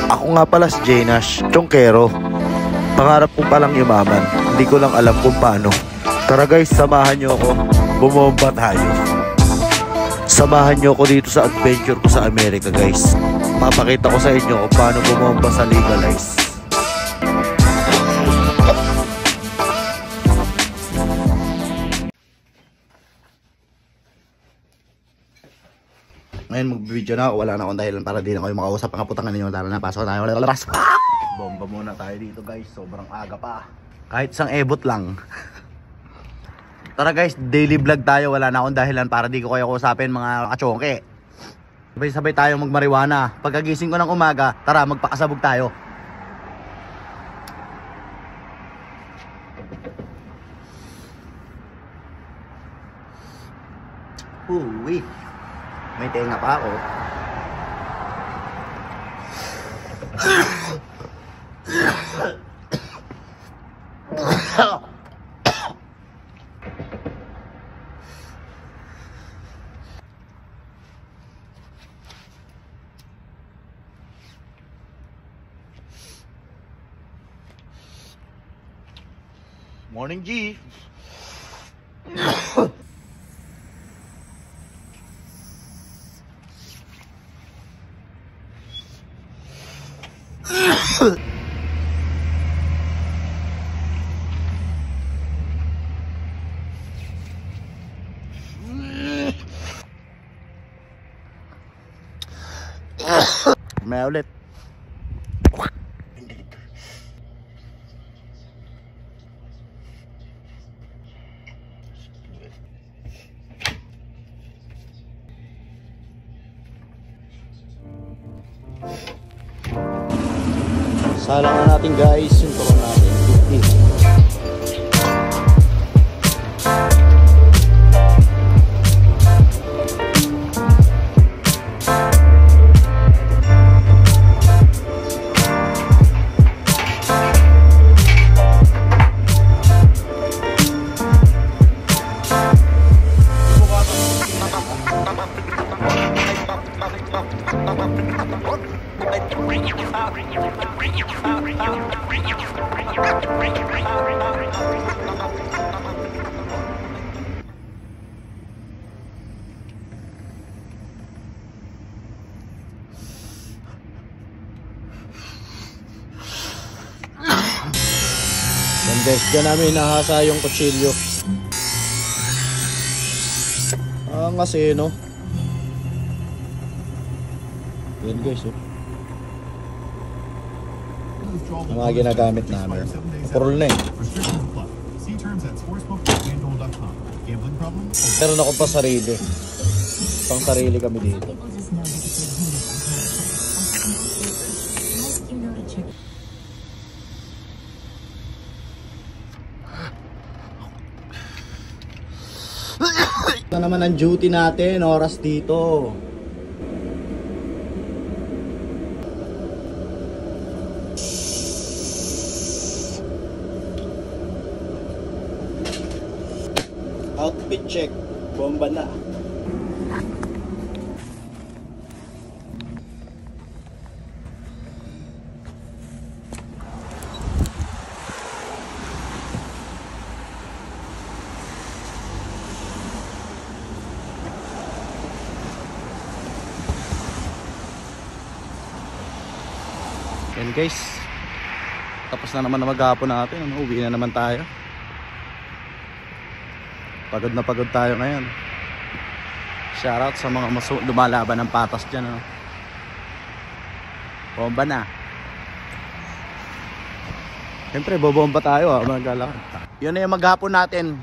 Ako nga pala si Janash, Chongkero. Pangarap ko palang yumaman, hindi ko lang alam kung paano. Tara guys, samahan nyo ako, bumomba tayo. Samahan nyo ako dito sa adventure ko sa Amerika guys. Mapakita ko sa inyo kung paano bumomba sa legalize. Ngayon mag-video na ako, wala na akong dahilan para di na kayo makausap. Ang kaputangan ninyo, tara na, pasok tayo. Bomba muna tayo dito guys, sobrang aga pa. Kahit isang ebot lang. Tara guys, daily vlog tayo, wala na akong dahilan para di ko kayo kausapin mga kachongke. Sabay-sabay tayo magmariwana. Pagkagising ko ng umaga, tara magpakasabog tayo. Uwi. May tenga pa ako. Morning, G. May ulit. Salang na natin guys, yung tulong natin. Yan guys, dyan namin nahasa yung kutsilyo. Kasi no. Yan guys oh. Ang mga ginagamit namin. Purol na eh. Meron ako pa sarili. Pang sarili kami dito. Ito naman ang duty natin, oras dito. Outfit check, bomba na. Yan guys, tapos na naman na maghapon natin, uwi na naman tayo. Pagod na pagod tayo ngayon. Shoutout sa mga lumalaban ng patas dyan ano. Bomba na. Siyempre bobomba tayo maglalakad. Yun na yung maghapon natin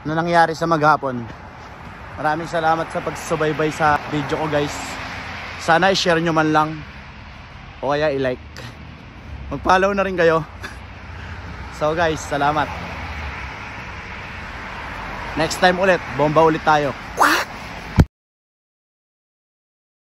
na nangyari sa maghapon. Maraming salamat sa pagsubaybay sa video ko guys. Sana i-share nyo man lang o kaya i-like. Mag-follow na rin kayo. So guys, salamat. Next time ulit, bomba ulit tayo.